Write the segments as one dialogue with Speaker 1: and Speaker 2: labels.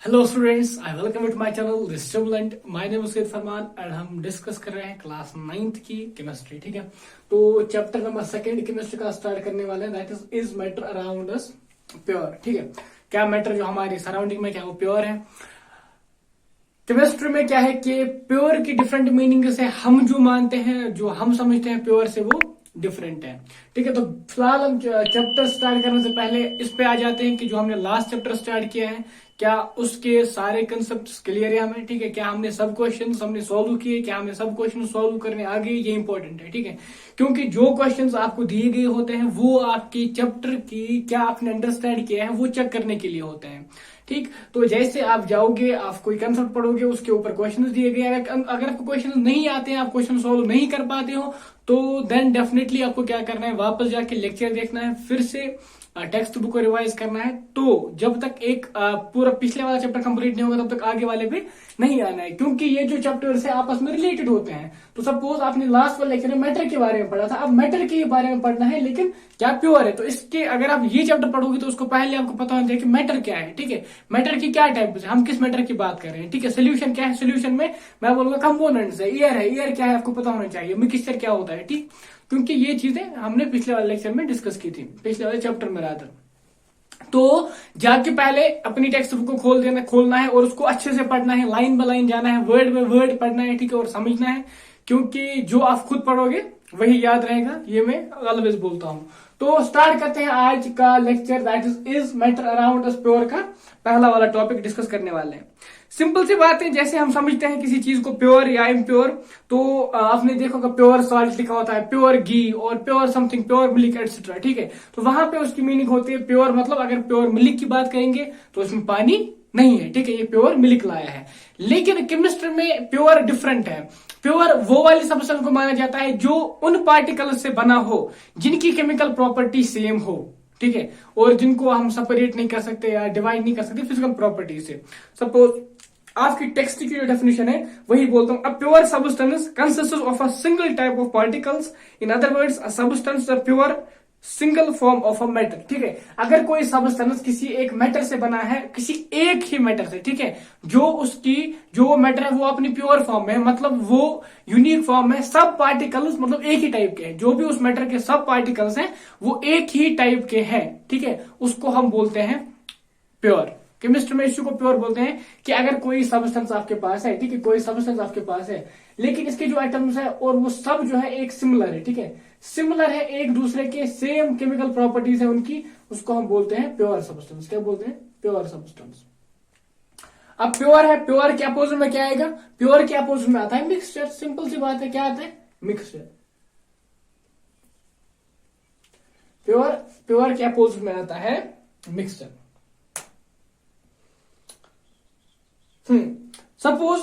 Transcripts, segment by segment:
Speaker 1: Hello students, I welcome to my channel this stimulant. My name is Syed Farman and हम discuss कर रहे हैं class 9th की chemistry. ठीक है, तो चैप्टर नंबर 2 केमिस्ट्री का स्टार्ट करने वाले हैं, that is matter around us pure. ठीक है, क्या मैटर जो हमारी सराउंडिंग में क्या वो प्योर है। केमिस्ट्री में क्या है कि प्योर की डिफरेंट मीनिंग से हम जो मानते हैं, जो हम समझते हैं प्योर से, वो डिफरेंट है। ठीक है, तो फिलहाल हम चैप्टर स्टार्ट करने से पहले इस पे आ जाते हैं कि जो हमने लास्ट चैप्टर स्टार्ट किया है, क्या उसके सारे कंसेप्ट क्लियर है हमें। ठीक है, क्या हमने सब क्वेश्चन हमने सॉल्व किए, क्या हमें सब क्वेश्चन सॉल्व करने आ गए, ये इंपॉर्टेंट है। ठीक है, क्योंकि जो क्वेश्चंस आपको दिए गए होते हैं वो आपकी चैप्टर की क्या आपने अंडरस्टैंड किया है वो चेक करने के लिए होते हैं। ठीक, तो जैसे आप जाओगे, आप कोई कंसेप्ट पढ़ोगे, उसके ऊपर क्वेश्चंस दिए गए, अगर आपको क्वेश्चन नहीं आते हैं, आप क्वेश्चन सॉल्व नहीं कर पाते हो, तो देन डेफिनेटली आपको क्या करना है, वापस जाके लेक्चर देखना है, फिर से टेक्स्ट बुक को रिवाइज करना है। तो जब तक एक पूरा पिछले वाला चैप्टर कंप्लीट नहीं होगा तब तक आगे वाले पे नहीं आना है, क्योंकि ये जो चैप्टर्स है आपस में रिलेटेड होते हैं। तो सपोज आपने लास्ट वाले लेक्चर में मैटर के बारे में पढ़ा था, अब मैटर के बारे में पढ़ना है, लेकिन क्या प्योर है। तो इसके अगर आप ये चैप्टर पढ़ोगे तो उसको पहले आपको पता होना चाहिए कि मैटर क्या है। ठीक है, मैटर की क्या टाइप है, हम किस मैटर की बात कर रहे हैं। ठीक है, सोल्यूशन क्या है, सोल्यूशन में मैं बोलूंगा कंपोनेंट्स है, एयर क्या है आपको पता होना चाहिए, मिक्सचर क्या होता है। ठीक, क्योंकि ये चीजें हमने पिछले वाले लेक्चर में डिस्कस की थी, पिछले वाले चैप्टर में रहा था। तो जाके पहले अपनी टेक्स्ट बुक को खोलना है और उसको अच्छे से पढ़ना है, लाइन बाय लाइन जाना है, वर्ड बाय वर्ड पढ़ना है। ठीक है, और समझना है, क्योंकि जो आप खुद पढ़ोगे वही याद रहेगा, ये मैं ऑलवेज बोलता हूं। तो स्टार्ट करते हैं आज का lecture, that is matter around us pure का पहला वाला टॉपिक डिस्कस करने वाले हैं। सिंपल सी बात है, जैसे हम समझते हैं किसी चीज को प्योर या इम्प्योर, तो आपने देखो कि प्योर सॉल्ट लिखा होता है, प्योर घी और pure something, pure milk etcetera. ठीक है, तो वहां पे उसकी मीनिंग होती है प्योर, मतलब अगर प्योर मिल्क की बात करेंगे तो उसमें पानी नहीं है। ठीक है, ये प्योर मिल्क लाया है। लेकिन केमिस्ट्री में प्योर डिफरेंट है। प्योर वो वाली सब्सटेंस को माना जाता है जो उन पार्टिकल से बना हो जिनकी केमिकल प्रॉपर्टी सेम हो। ठीक है, और जिनको हम सेपरेट नहीं कर सकते या डिवाइड नहीं कर सकते फिजिकल प्रॉपर्टी से। सपोज आपकी टेक्स्ट की जो डेफिनेशन है वही बोलता हूं, a pure substance consist of a single type of particles, in other words a substance a pure single form of a matter. ठीक है, अगर कोई सब्सटेंस किसी एक मैटर से बना है, किसी एक ही मैटर से, ठीक है, जो उसकी जो मैटर है वो अपनी प्योर फॉर्म में है, मतलब वो यूनिक फॉर्म में, सब पार्टिकल्स मतलब एक ही टाइप के हैं, जो भी उस मैटर के सब पार्टिकल्स हैं वो एक ही टाइप के हैं। ठीक है, उसको हम बोलते हैं प्योर। केमिस्ट्री में इश्यू को प्योर बोलते हैं कि अगर कोई सब्सटेंस आपके पास है, ठीक है, कोई सब्सटेंस आपके पास है, लेकिन इसके जो आइटम्स है और वो सब जो है एक सिमिलर है। ठीक है, सिमिलर है, एक दूसरे के सेम केमिकल प्रॉपर्टीज है उनकी, उसको हम बोलते हैं प्योर सब्सटेंस। क्या बोलते हैं? Pure substance. अब प्योर है, प्योर के अपोजिट में क्या आएगा? प्योर के अपोजिट में आता है मिक्सचर। सिंपल सी बात है, क्या आता है? मिक्सचर। प्योर प्योर के अपोजिट में आता है mixture. Suppose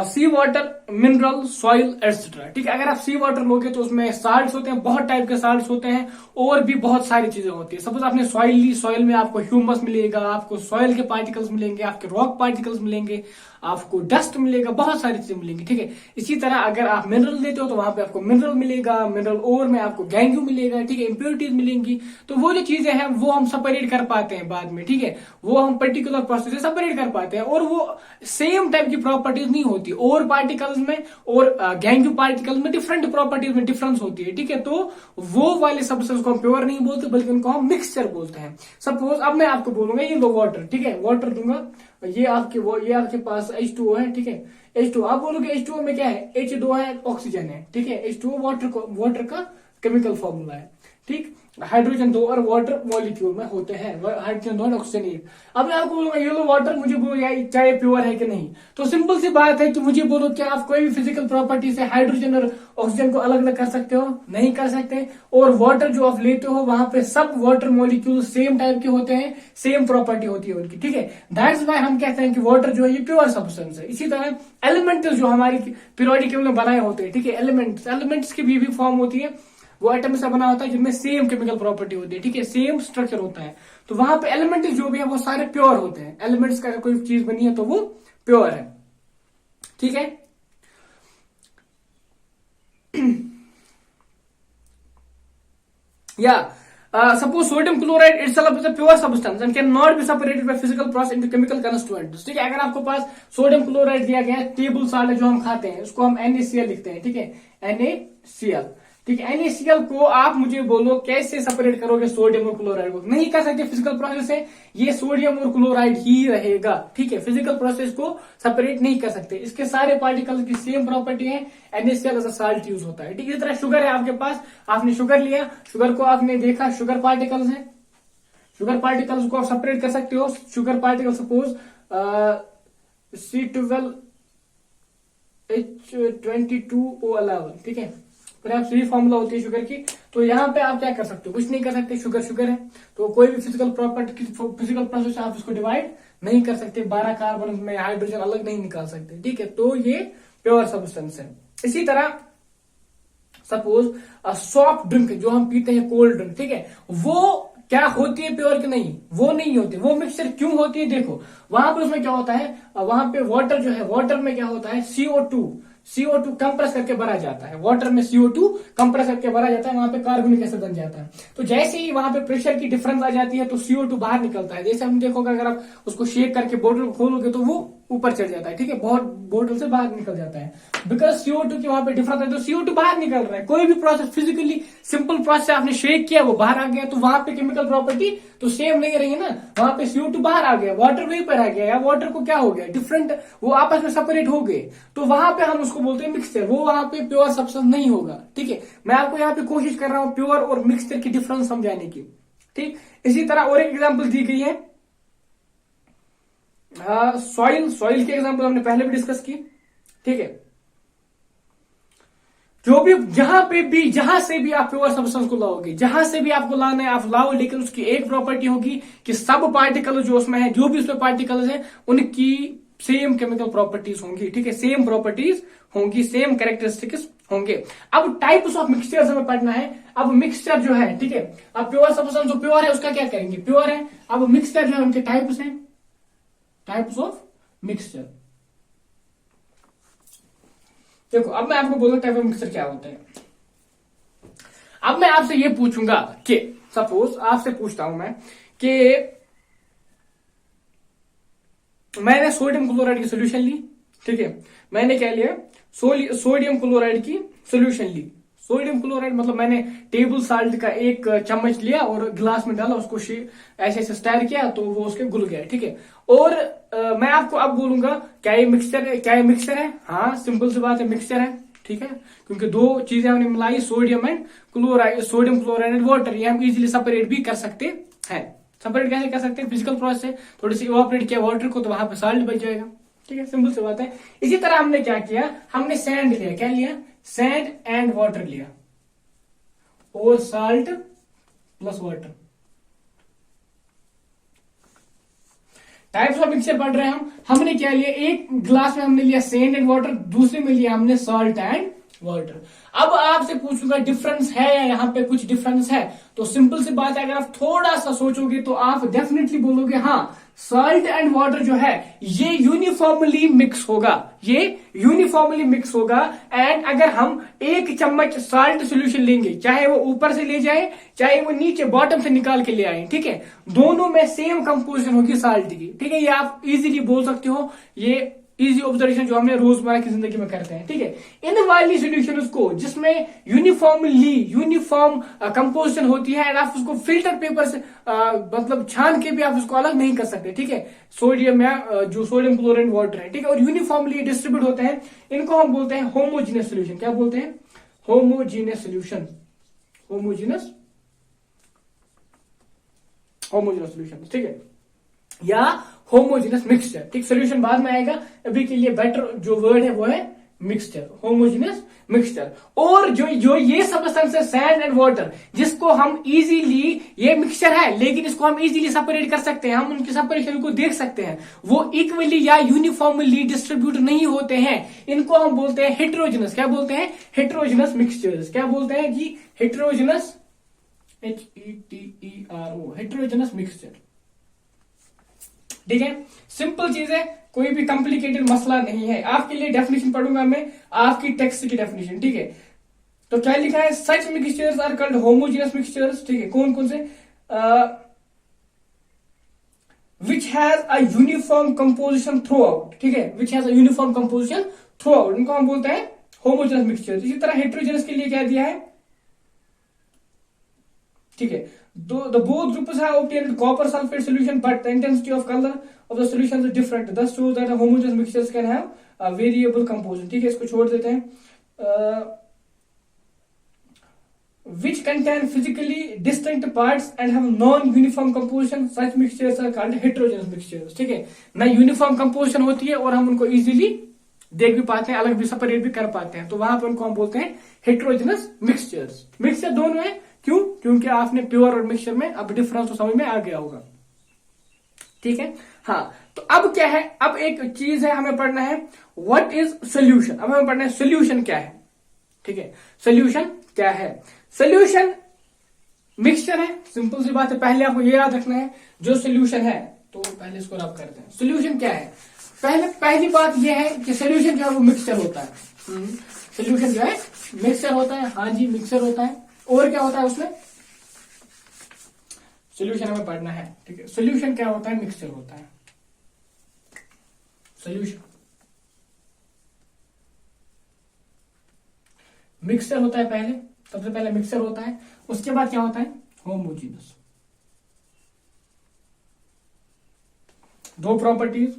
Speaker 1: sea water, mineral, soil etcetera. ठीक है, अगर आप सी वाटर लोगे तो उसमें साल्ट्स होते हैं, बहुत टाइप के साल्ट्स होते हैं, और भी बहुत सारी चीजें होती है। सपोज आपने सॉइल ली, सॉइल में आपको ह्यूमस मिलेगा, आपको सॉइल के पार्टिकल्स मिलेंगे, आपके रॉक पार्टिकल्स मिलेंगे, आपको डस्ट मिलेगा, बहुत सारी चीजें मिलेंगी। ठीक है, इसी तरह अगर आप मिनरल लेते हो तो वहां पे आपको मिनरल मिलेगा, मिनरल ओर में आपको गैंगू मिलेगा। ठीक है, इंप्योरिटीज मिलेंगी। तो वो जो चीजें हैं वो हम सेपरेट कर पाते हैं बाद में। ठीक है, वो हम पर्टिकुलर प्रोसेस से सेपरेट कर पाते हैं, और वो सेम टाइप की प्रॉपर्टीज नहीं होती। और पार्टिकल्स में और गैंगू पार्टिकल्स में डिफरेंट प्रॉपर्टीज में डिफरेंस होती है। ठीक है, तो वो वाले सब्सटेंस को हम प्योर नहीं बोलते, बल्कि उनको हम मिक्सचर बोलते हैं। सपोज अब मैं आपको बोलूंगा ये लो वाटर, ठीक है, वाटर दूंगा, ये आपके पास H2O है। ठीक है, H2O आप बोलोगे H2O में क्या है? H2O है, ऑक्सीजन है। ठीक है, H2O वाटर का केमिकल फॉर्मूला है। ठीक, हाइड्रोजन 2 और वाटर मॉलिक्यूल में होते हैं, हाइड्रोजन 2 और ऑक्सीजन 1। अब मैं आपको बोलूंगा येलो वाटर, मुझे बोलो यार चाहे प्योर है कि नहीं। तो सिंपल सी बात है कि मुझे बोलो क्या आप कोई भी फिजिकल प्रॉपर्टी से हाइड्रोजन और ऑक्सीजन को अलग अलग कर सकते हो? नहीं कर सकते। और वाटर जो आप लेते हो वहां पे सब वाटर मॉलिक्यूल सेम टाइप के होते हैं, सेम प्रॉपर्टी होती है उनकी। ठीक है, दैट्स वाई हम कहते हैं कि वाटर जो है ये प्योर सब्सटेंस है। इसी तरह एलिमेंट्स जो हमारी पीरियोडिक टेबल में बनाए होते हैं, ठीक है, एलिमेंट्स की भी फॉर्म होती है, वो एटम से बना होता है जिनमें सेम केमिकल प्रॉपर्टी होती है। ठीक है, सेम स्ट्रक्चर होता है। तो वहां पे एलिमेंट जो भी है वो सारे प्योर होते हैं। एलिमेंट्स का अगर कोई चीज बनी है तो वो प्योर है। ठीक है, या suppose sodium chloride itself is a pure substance and cannot be separated by physical process into chemical constituents. ठीक है, अगर आपको पास सोडियम क्लोराइड दिया गया है, टेबल सॉल्ट है जो हम खाते हैं, उसको हम NaCl लिखते हैं, ठीक है, NaCl, ठीक है। NaCl को आप मुझे बोलो कैसे सेपरेट करोगे सोडियम और क्लोराइड को? नहीं कर सकते फिजिकल प्रोसेस से, ये सोडियम और क्लोराइड ही रहेगा, ठीक है। फिजिकल प्रोसेस को सेपरेट नहीं कर सकते, इसके सारे पार्टिकल्स की सेम प्रॉपर्टी है। NaCl as a salt use होता है, ठीक है। इस तरह शुगर है आपके पास, आपने शुगर लिया, शुगर को आपने देखा शुगर पार्टिकल्स है, शुगर पार्टिकल्स को आप सेपरेट कर सकते हो। शुगर पार्टिकल सपोज C12H22O11, ठीक है, परहैप्स यही फॉर्मूला होती है शुगर की। तो यहाँ पे आप क्या कर सकते हो? कुछ नहीं कर सकते, शुगर शुगर है, तो कोई भी फिजिकल प्रॉपर्टी, फिजिकल प्रोसेस आप इसको डिवाइड नहीं कर सकते, 12 कार्बन में हाइड्रोजन अलग नहीं निकाल सकते, ठीक है। तो ये प्योर सब्सटेंस है। इसी तरह सपोज सॉफ्ट ड्रिंक जो हम पीते हैं, कोल्ड ड्रिंक, ठीक है, वो क्या होती है प्योर की? नहीं, वो नहीं होती। वो मिक्सचर क्यों होती है? देखो वहां पे उसमें क्या होता है, वहां पे वाटर जो है, वाटर में क्या होता है, CO2 कंप्रेस करके भरा जाता है, वाटर में CO2 कंप्रेस करके भरा जाता है, वहां पे कार्बनिक एसिड बन जाता है। तो जैसे ही वहां पे प्रेशर की डिफरेंस आ जाती है तो CO2 बाहर निकलता है। जैसे हम देखोगे, अगर आप उसको शेक करके बोतल खोलोगे तो वो ऊपर चढ़ जाता है, ठीक है, बहुत बोतल से बाहर निकल जाता है, बिकॉज CO2 की वहां पे डिफरेंस है, तो CO2 बाहर निकल रहा है। कोई भी प्रोसेस फिजिकली सिंपल प्रोसेस आपने शेक किया, वो बाहर आ गया, तो वहां पे केमिकल प्रॉपर्टी तो सेम नहीं रही ना, वहां पे CO2 बाहर आ गया, वाटर वहीं पर आ गया, या वाटर को क्या हो गया, डिफरेंट, वो आपस में सेपरेट हो गए, तो वहां पे हम उसको बोलते हैं मिक्सचर। वो वहां पे प्योर सब्सटेंस नहीं होगा, ठीक है। मैं आपको यहाँ पे कोशिश कर रहा हूं प्योर और मिक्सचर की डिफरेंस समझाने की, ठीक। इसी तरह और एक एग्जांपल दी गई है, सॉइल की एग्जांपल हमने पहले भी डिस्कस की, ठीक है। जो भी जहां से भी आप प्योर सब्सटेंस को लाओगे, जहां से भी आपको लाना है आप लाओ, लेकिन उसकी एक प्रॉपर्टी होगी कि सब पार्टिकल जो उसमें है, जो भी उसमें पार्टिकल्स हैं, उनकी सेम केमिकल प्रॉपर्टीज होंगी, ठीक है, सेम प्रॉपर्टीज होंगी, सेम कैरेक्टरिस्टिक्स होंगे। अब टाइप्स ऑफ मिक्सचर्स हमें पढ़ना है। अब मिक्सचर जो है, ठीक है, अब प्योर सब्सटेंस जो प्योर है उसका क्या करेंगे, प्योर है। अब मिक्सचर जो है उनके टाइप्स हैं, टाइप्स ऑफ मिक्सचर। देखो अब मैं आपको बोलूं टाइप ऑफ मिक्सचर क्या होता है। अब मैं आपसे ये पूछूंगा कि सपोज आपसे पूछता हूं मैं कि मैंने सोडियम क्लोराइड की सोल्यूशन ली, ठीक है, मैंने क्या लिया, सोडियम क्लोराइड की सोल्यूशन ली। सोडियम क्लोराइड मतलब मैंने टेबल साल्ट का एक चम्मच लिया और गिलास में डाला, उसको ऐसे ऐसे स्टायर किया तो वो उसके घुल गया, ठीक है। और मैं आपको अब बोलूंगा क्या ये मिक्सचर है, क्या ये मिक्सचर है? हाँ, सिंपल सी बात है, मिक्सचर है, ठीक है, क्योंकि दो चीजें हमने मिलाई, sodium and chloride, sodium chloride and water, ये हम इजीली सेपरेट भी कर सकते हैं। सेपरेट कैसे कर सकते हैं? फिजिकल प्रोसेस से थोड़ी सी इवापोरेट किया वाटर को तो वहां पे साल्ट बच जाएगा, ठीक है, सिंपल सी बात है। इसी तरह हमने क्या किया, हमने सैंड लिया, क्या लिया, सैंड एंड वाटर लिया, और salt plus water. Types of mixture पढ़ रहे हैं हम। हमने क्या लिया, एक ग्लास में हमने लिया सैंड एंड वाटर, दूसरे में लिया हमने सॉल्ट एंड वाटर। अब आपसे पूछूंगा डिफरेंस है या यहाँ पे कुछ डिफरेंस है? तो सिंपल सी बात है, अगर आप थोड़ा सा सोचोगे तो आप डेफिनेटली बोलोगे हाँ, सॉल्ट एंड वाटर जो है ये यूनिफॉर्मली मिक्स होगा, ये यूनिफॉर्मली मिक्स होगा। एंड अगर हम एक चम्मच सॉल्ट सॉल्यूशन लेंगे, चाहे वो ऊपर से ले जाए चाहे वो नीचे बॉटम से निकाल के ले आए, ठीक है, दोनों में सेम कंपोजिशन होगी सॉल्ट की, ठीक है, ये आप इजीली बोल सकते हो, ये इजी ऑब्जर्वेशन जो हमने रोजमर्रा की जिंदगी में करते हैं, ठीक है। इन वाली सोल्यूशन को जिसमें यूनिफॉर्म कंपोजिशन होती है, एंड आप उसको फिल्टर पेपर से मतलब छान के भी आप उसको अलग नहीं कर सकते, ठीक है, सोडियम या जो सोडियम क्लोराइड वाटर है, ठीक है, और यूनिफॉर्मली डिस्ट्रीब्यूट होते हैं, इनको हम बोलते हैं होमोजीनियस सोल्यूशन। क्या बोलते हैं? होमोजीनियस सोल्यूशन, होमोजीनियस सोल्यूशन, ठीक है, या होमोजीनियस मिक्सचर, ठीक। सोल्यूशन बाद में आएगा, अभी के लिए बेटर जो वर्ड है वो है मिक्सचर, होमोजीनियस मिक्सचर। और जो ये सब्सटेंस है सैंड एंड वाटर, जिसको हम इजीली, ये मिक्सचर है लेकिन इसको हम इजीली सेपरेट कर सकते हैं, हम उनकी सेपरेशन को देख सकते हैं, वो इक्वली या यूनिफॉर्मली डिस्ट्रीब्यूट नहीं होते हैं, इनको हम बोलते हैं हेटेरोजेनस। क्या बोलते हैं? Heterogeneous mixtures. क्या बोलते हैं कि हेटेरोजेनस, HETERO, हेटेरोजेनस मिक्सचर, ठीक है, सिंपल चीज है, कोई भी कॉम्प्लिकेटेड मसला नहीं है। आपके लिए डेफिनेशन पढ़ूंगा मैं, आपकी टेक्स्ट की डेफिनेशन, ठीक है। तो क्या लिखा है, such mixtures are called homogeneous mixtures. ठीक है, कौन कौन से, which has a uniform composition throughout. ठीक है, which has a uniform composition throughout, इनको हम बोलते हैं होमोजेनियस मिक्सचर। इसी तरह हेट्रोजेनियस के लिए क्या दिया है, ठीक है, the both groups have obtained copper sulfate solution but the intensity of color of the solution is different, thus shows that a homogeneous mixtures can have a variable composition। ठीक है, इसको छोड़ देते हैं। which contain physically distinct parts and have non-uniform composition, such mixtures are called heterogeneous mixtures। ठीक है, ना uniform composition होती है और हम उनको इजीली देख भी पाते हैं, अलग भी सेपरेट भी कर पाते हैं, तो वहां पर उनको हम बोलते हैं हेट्रोजेनस मिक्सचर्स। मिक्सचर दोनों है, क्यों, क्योंकि आपने प्योर और मिक्सचर में अब डिफरेंस तो समझ में आ गया होगा। ठीक है, हाँ, तो अब क्या है, अब एक चीज है हमें पढ़ना है, व्हाट इज सोल्यूशन। अब हमें पढ़ना है सोल्यूशन क्या है। ठीक है, सोल्यूशन क्या है, सोल्यूशन मिक्सचर है, सिंपल सी बात है, पहले आपको ये याद रखना है जो सोल्यूशन है, तो पहले इसको रब करते हैं। सोल्यूशन क्या है, पहली बात यह है कि सोल्यूशन जो है वो मिक्सचर होता है। सोल्यूशन जो है मिक्सचर होता है, हाँ जी मिक्सचर होता है। और क्या होता है उसमें, सोल्यूशन हमें पढ़ना है। ठीक है, सोल्यूशन क्या होता है, मिक्सचर होता है। सोल्यूशन मिक्सचर होता है, पहले सबसे पहले मिक्सचर होता है, उसके बाद क्या होता है, होमोजीनियस। दो प्रॉपर्टीज,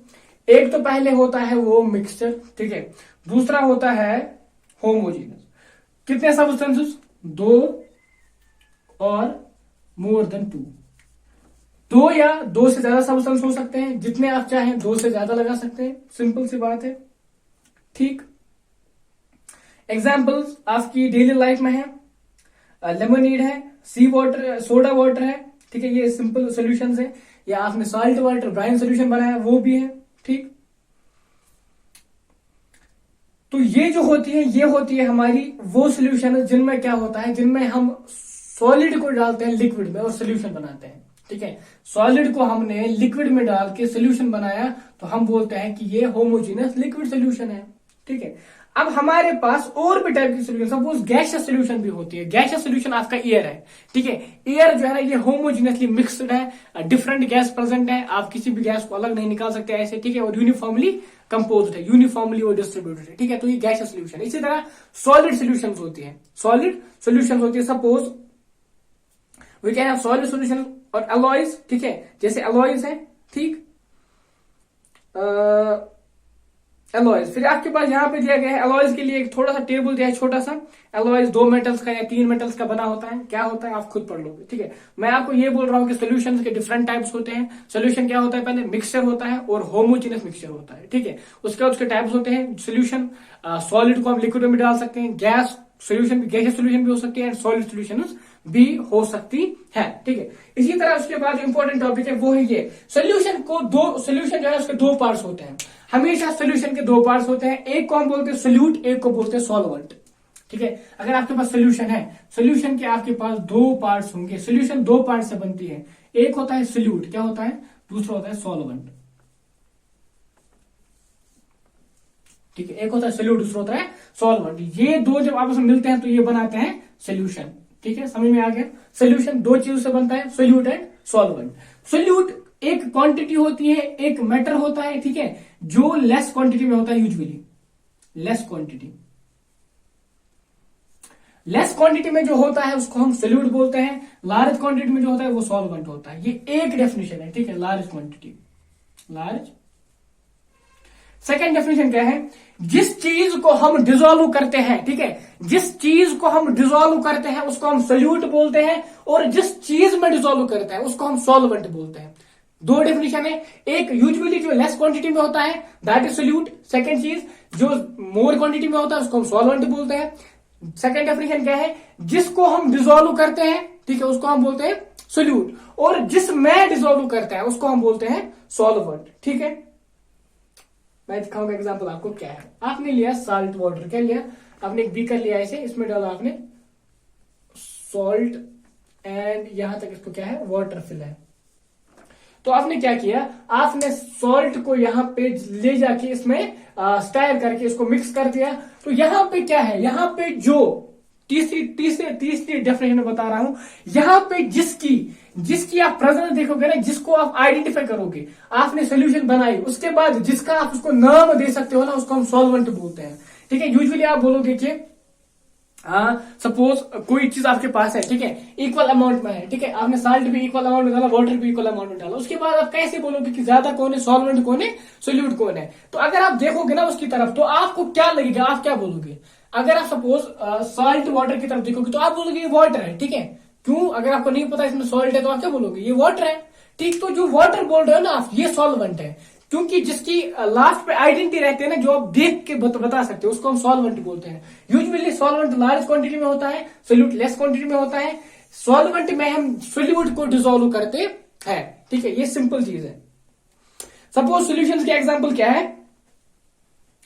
Speaker 1: एक तो पहले होता है वो मिक्सचर, ठीक है, दूसरा होता है होमोजीनियस। कितने सब्सटेंसेस, दो और मोर देन टू, दो या दो से ज्यादा सब्सटेंस हो सकते हैं, जितने आप चाहें दो से ज्यादा लगा सकते हैं, सिंपल सी बात है। ठीक, एग्जाम्पल्स आपकी डेली लाइफ में है, लेमोनीड है, सी वाटर, सोडा वाटर है। ठीक है, ये सिंपल सॉल्यूशंस है, या आपने सॉल्ट वाटर ब्राइन सॉल्यूशन बनाया वो भी है। ठीक, तो ये जो होती है, ये होती है हमारी वो सॉल्यूशन जिनमें क्या होता है, जिनमें हम सॉलिड को डालते हैं लिक्विड में और सॉल्यूशन बनाते हैं। ठीक है, सॉलिड को हमने लिक्विड में डाल के सॉल्यूशन बनाया, तो हम बोलते हैं कि ये होमोजीनियस लिक्विड सॉल्यूशन है। ठीक है, अब हमारे पास और भी टाइप की सॉल्यूशन, सपोज गैसियस सॉल्यूशन भी होती है। गैसियस सॉल्यूशन आपका एयर है। ठीक है, एयर जो है ना ये होमोजीनियसली मिक्सड है, डिफरेंट गैस प्रेजेंट है, आप किसी भी गैस को अलग नहीं निकाल सकते ऐसे। ठीक है, और यूनिफॉर्मली कंपोज्ड है, यूनिफॉर्मली और डिस्ट्रीब्यूटेड है। ठीक है, तो ये गैसियस सॉल्यूशन। इसी तरह सॉलिड सॉल्यूशन होती है, सॉलिड सॉल्यूशन होती है, suppose we can have solid solution और एलॉयज। ठीक है, जैसे एलॉयज है, ठीक, एलॉयज। फिर आपके पास यहाँ पे दिया गया है एलॉयज के लिए एक थोड़ा सा टेबल दिया है, छोटा सा। एलॉयज 2 मेटल्स का या 3 मेटल्स का बना होता है, क्या होता है आप खुद पढ़ लोगे। ठीक है, मैं आपको ये बोल रहा हूँ कि सॉल्यूशंस के डिफरेंट टाइप्स होते हैं। सॉल्यूशन क्या होता है, पहले मिक्सचर होता है और होमोजेनियस मिक्सचर होता है। ठीक है, उसके बाद उसके टाइप्स होते हैं। सॉल्यूशन, सॉलिड को हम लिक्विड में डाल सकते हैं, गैस सोल्यूशन भी, गैसियस सोल्यूशन भी हो सकती है, एंड सॉलिड सोल्यूशन भी हो सकती है। ठीक है, इसी तरह उसके बाद इंपॉर्टेंट टॉपिक है वो है ये, सोल्यूशन को दो, सोल्यूशन जो है उसके दो पार्ट्स होते हैं। हमेशा सोल्यूशन के दो पार्ट्स होते हैं, एक को हम बोलते हैं सोल्यूट, एक को बोलते हैं सॉल्वेंट। ठीक है, अगर आपके पास सोल्यूशन है, सोल्यूशन के आपके पास दो पार्ट्स होंगे। सोल्यूशन दो पार्ट से बनती है, एक होता है सोल्यूट, क्या होता है, दूसरा होता है सॉल्वेंट। ठीक है, एक होता है सोल्यूट, दूसरा होता है सॉल्वेंट। ये दो जब आपस में मिलते हैं तो ये बनाते हैं सोल्यूशन। ठीक है, समझ में आ गया। सोल्यूशन दो चीजों से बनता है, सोल्यूट एंड सॉल्वेंट। सोल्यूट एक क्वांटिटी होती है, एक मैटर होता है। ठीक है, जो लेस क्वांटिटी में होता है, usually less quantity. Less quantity में जो होता है उसको हम सोल्यूट बोलते हैं, लार्ज क्वांटिटी में जो होता है वो सॉल्वेंट होता है। ये एक डेफिनेशन है। ठीक है, large quantity, large. Second definition क्या है, जिस चीज को हम डिसॉल्व करते हैं, ठीक है, जिस चीज को हम डिसॉल्व करते हैं उसको हम सोल्यूट बोलते हैं, और जिस चीज में डिसॉल्व करते हैं उसको हम सॉल्वेंट बोलते हैं। दो डेफिनेशन है, एक यूजुअली जो लेस क्वांटिटी में होता है दैट इज सोल्यूट। सेकेंड चीज जो मोर क्वांटिटी में होता है उसको हम सॉल्वेंट बोलते हैं। सेकेंड डेफिनेशन क्या है, जिसको हम डिसॉल्व करते हैं, ठीक है, उसको हम बोलते हैं सोल्यूट, और जिसमें डिसॉल्व करता है उसको हम बोलते हैं सॉल्वेंट। ठीक है, मैं दिखाऊंगा एग्जांपल आपको। क्या है, आपने लिया सॉल्ट वाटर, क्या लिया आपने, एक बीकर लिया ऐसे, इसमें डाला आपने सॉल्ट एंड यहां तक इसको क्या है, वाटर फिल है। तो आपने क्या किया, आपने सॉल्ट को यहां पे ले जाके इसमें स्टायर करके इसको मिक्स कर दिया। तो यहां पे क्या है, यहां पे जो तीसरी डेफिनेशन में बता रहा हूं, यहां पे जिसकी आप प्रेजेंस देखोगे ना, जिसको आप आइडेंटिफाई करोगे, आपने सोल्यूशन बनाई, उसके बाद जिसका आप उसको नाम दे सकते हो ना, उसको हम सॉल्वेंट बोलते हैं। ठीक है, यूजुअली आप बोलोगे कि सपोज कोई चीज आपके पास है, ठीक है, इक्वल अमाउंट में है, ठीक है, आपने साल्ट भी इक्वल अमाउंट में डाला, वाटर भी इक्वल अमाउंट में डाला, उसके बाद आप कैसे बोलोगे कि ज्यादा कौन है, सॉल्वेंट कौन है, सोल्यूट कौन है? तो अगर आप देखोगे ना उसकी तरफ, तो आपको क्या लगेगा, आप क्या बोलोगे? अगर आप सपोज सॉल्ट वाटर की तरफ देखोगे तो आप बोलोगे ये वाटर है, ठीक है। क्यों? अगर आपको नहीं पता इसमें सॉल्ट है तो आप क्या बोलोगे, ये वाटर है। ठीक, तो जो वाटर बोल रहे हो ना आप, ये सॉल्वेंट है, क्योंकि जिसकी लास्ट पे आइडेंटिटी रहती है ना, जो आप देख के बता सकते हो, उसको हम सॉल्वेंट बोलते हैं। यूजुअली सॉल्वेंट लार्ज क्वांटिटी में होता है, सोल्यूट लेस क्वांटिटी में होता है। सॉल्वेंट में हम सोल्यूट को डिसॉल्व करते हैं। ठीक है, ये सिंपल चीज है। सपोज सोल्यूशन के एग्जाम्पल क्या है?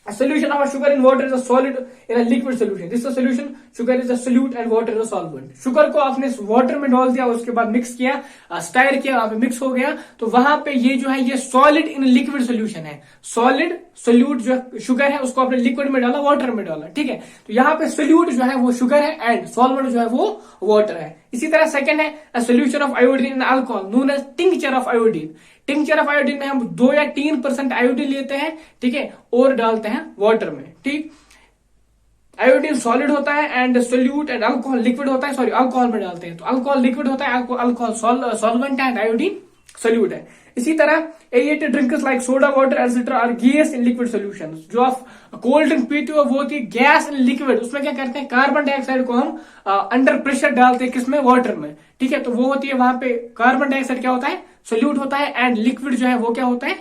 Speaker 1: A solution of a sugar in water is a solid in a liquid solution. This is a solution. Sugar is a solute and water is a solvent. Sugar को आपने water में डाल दिया, उसके बाद मिक्स किया, स्टायर किया, वहां पे मिक्स हो गया, तो वहां पे ये जो है ये सॉलिड इन लिक्विड सोल्यूशन है। सॉलिड सोल्यूट जो शुगर है उसको आपने लिक्विड में डाला, वाटर में डाला, ठीक है। तो यहाँ पे सोल्यूट जो है वो शुगर है एंड सॉल्वेंट जो है वो वाटर है। इसी तरह सेकंड है a solution of iodine in alcohol known as tincture of iodine. Tincture of iodine में हम 2 या 3% आयोडीन लेते हैं, ठीक है, और डालते हैं वाटर में। ठीक, आयोडीन सॉलिड होता है and solute and alcohol liquid होता है, सॉरी अल्कोहल में डालते हैं, तो अल्कोहल लिक्विड होता है, अल्कोहल सॉल्वेंट है एंड आयोडीन सोल्यूट है। इसी तरह aerated drinks like soda water etcetera are gas in liquid solution. जो आप कोल्ड ड्रिंक पीते हो वो होती है गैस इन लिक्विड, उसमें क्या करते हैं, कार्बन डाइऑक्साइड को हम अंडर प्रेशर डालते हैं, किसमें, वाटर में, ठीक है। तो वो होती है, वहां पे कार्बन डाइऑक्साइड क्या होता है, सोल्यूट होता है एंड लिक्विड जो है वो क्या होता है,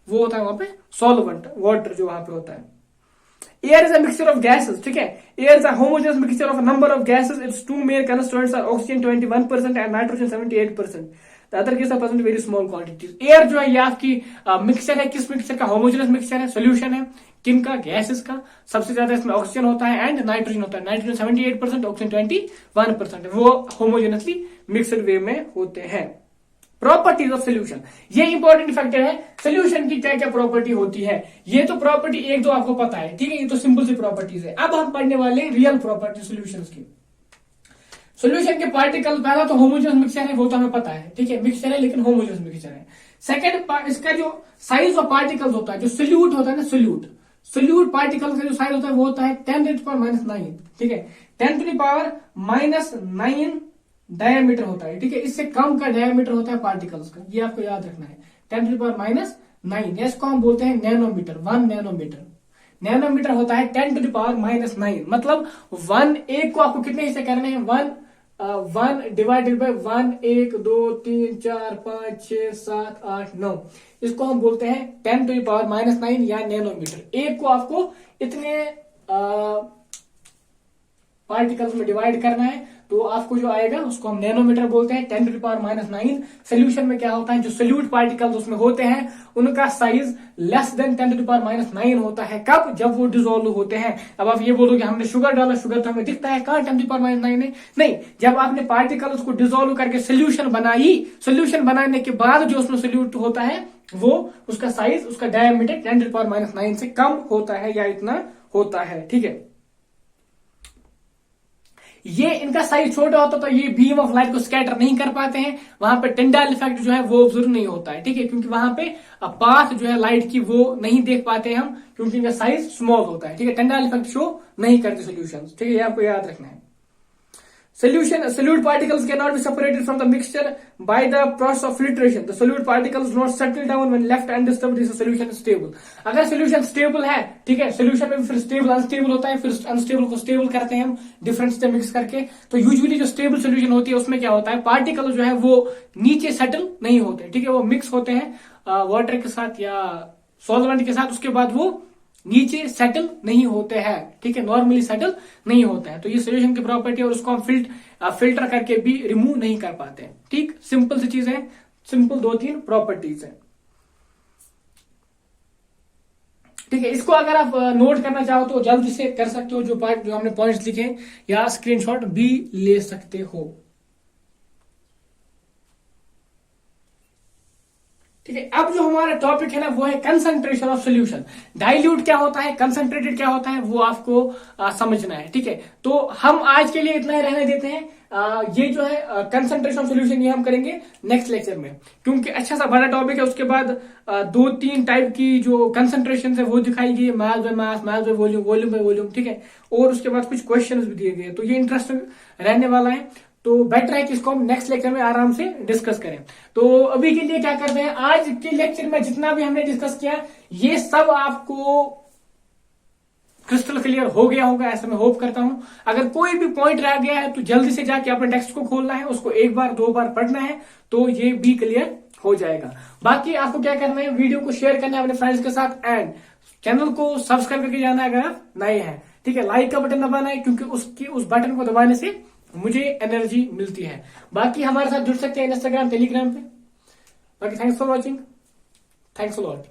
Speaker 1: वो होता है वहां पे सॉल्वेंट, वाटर जो वहां पे होता है। Air is a mixture of gases, ठीक है, air is a homogeneous mixture of a number of gases, its two main constituents are oxygen 21% and nitrogen 78%, the other gas are present very small quantities. Air जो है ये आपकी mixture है, किस mixture का, homogeneous mixture है, solution है, किन का, गैसेस का। सबसे ज्यादा इसमें ऑक्सीजन होता है एंड नाइट्रोजन होता है, नाइट्रोजन 78%, ऑक्सीजन 21%, वो होमोजेनसली मिक्सड वे में होते हैं। प्रॉपर्टीज ऑफ सोल्यूशन, ये इंपॉर्टेंट फैक्टर है, सोल्यूशन की क्या क्या प्रॉपर्टी होती है। ये तो प्रॉपर्टी एक दो आपको पता है, ठीक है, ये तो सिंपल सी प्रॉपर्टीज है। अब हम पढ़ने वाले रियल प्रॉपर्टी सोल्यूशन की। सोल्यूशन के पार्टिकल, पहला तो होमोजेनस मिक्सचर है, वो तो हमें पता है, ठीक है, मिक्सचर है लेकिन होमोजेनस मिक्सचर है। सेकंड, इसका जो साइज ऑफ पार्टिकल्स होता है, जो सोल्यूट होता है ना, सोल्यूट पार्टिकल का जो साइज होता है वो होता है 10⁻⁹, ठीक है, 10⁻⁹ डायमीटर होता है, ठीक है, इससे कम का डायमीटर होता है पार्टिकल्स का, ये आपको याद रखना है, 10⁻⁹। इसको हम बोलते हैं नैनोमीटर, 1 नैनोमीटर। नैनोमीटर होता है 10⁻⁹, मतलब 1, एक को आपको कितने हिस्से करने हैं, 1 डिवाइडेड बाय 1, 1 2 3 4 5 6 7 8 9, इसको हम बोलते हैं 10⁻⁹ या नैनोमीटर। एक को आपको इतने पार्टिकल्स में डिवाइड करना है, तो आपको जो आएगा उसको हम नैनोमीटर बोलते हैं, 10⁻⁹। सोल्यूशन में क्या होता है, जो सोल्यूट पार्टिकल्स उसमें होते हैं उनका साइज लेस देन 10⁻⁹ होता है। कब? जब वो डिसॉल्व होते हैं। अब आप ये बोलोगे हमने शुगर डाला, शुगर तो हमें दिखता है, कहां 10⁻⁹ है, नहीं, जब आपने पार्टिकल्स को डिसॉल्व करके सोल्यूशन बनाई, सोल्यूशन बनाने के बाद जो उसमें सोल्यूट होता है वो उसका साइज, उसका डायमीटर 10⁻⁹ से कम होता है या इतना होता है, ठीक है। ये इनका साइज छोटा होता तो ये बीम ऑफ लाइट को स्कैटर नहीं कर पाते हैं, वहां पे टिंडाल इफेक्ट जो है वो ऑब्जर्व नहीं होता है, ठीक है, क्योंकि वहां पे पाथ जो है लाइट की वो नहीं देख पाते हम, क्योंकि इनका साइज स्मॉल होता है, ठीक है, टिंडाल इफेक्ट शो नहीं करते सोल्यूशन, ठीक है, ये आपको याद रखना है। solute particles cannot be separated from the mixture by the process of filtration. The solute particles do not settle down when left undisturbed. This solution is stable. अगर सोल्यूशन स्टेबल है, ठीक है, सोल्यूशन में भी फिर स्टेबल अनस्टेबल होता है, फिर अनस्टेबल को स्टेबल करते हैं हम डिफरेंस से मिक्स करके। तो यूजुअली जो स्टेबल सोल्यूशन होती है उसमें क्या होता है, पार्टिकल जो है वो नीचे सेटल नहीं होते, ठीक है, वो मिक्स होते हैं वाटर के साथ या सॉल्वेंट के साथ, उसके बाद वो नीचे सेटल नहीं होते हैं, ठीक है, नॉर्मली सेटल नहीं होते हैं। तो ये सोल्यूशन की प्रॉपर्टी, और उसको हम फिल्टर करके भी रिमूव नहीं कर पाते हैं, ठीक, सिंपल सी चीज है, सिंपल 2-3 प्रॉपर्टीज है, ठीक है। इसको अगर आप नोट करना चाहो तो जल्दी से कर सकते हो, जो हमने पॉइंट्स लिखे, या स्क्रीनशॉट भी ले सकते हो, ठीक है, अब जो हमारा टॉपिक है ना वो है कंसंट्रेशन ऑफ सोल्यूशन। डाइल्यूट क्या होता है, कंसंट्रेटेड क्या होता है, वो आपको समझना है। ठीक है, तो हम आज के लिए इतना ही रहने देते हैं। ये जो है कंसंट्रेशन ऑफ सोल्यूशन ये हम करेंगे नेक्स्ट लेक्चर में, क्योंकि अच्छा सा बड़ा टॉपिक है। उसके बाद 2-3 टाइप की जो कंसंट्रेशन है वो दिखाई गई, mass by mass, mass by volume, volume by volume. ठीक है, और उसके बाद कुछ क्वेश्चंस भी दिए गए, तो ये इंटरेस्टिंग रहने वाला है। तो बेटर है कि इसको हम नेक्स्ट लेक्चर में आराम से डिस्कस करें। तो अभी के लिए क्या करते हैं, आज के लेक्चर में जितना भी हमने डिस्कस किया ये सब आपको क्रिस्टल क्लियर हो गया होगा, ऐसा मैं होप करता हूं। अगर कोई भी पॉइंट रह गया है तो जल्दी से जाके अपने टेक्स्ट को खोलना है, उसको 1 बार 2 बार पढ़ना है, तो ये भी क्लियर हो जाएगा। बाकी आपको क्या करना है, वीडियो को शेयर करना है अपने फ्रेंड्स के साथ, एंड चैनल को सब्सक्राइब करके जाना है अगर आप नए हैं। ठीक है, लाइक का बटन दबाना है, क्योंकि उस बटन को दबाने से मुझे एनर्जी मिलती है। बाकी हमारे साथ जुड़ सकते हैं इंस्टाग्राम, टेलीग्राम पे। बाकी thanks for watching, thanks a lot.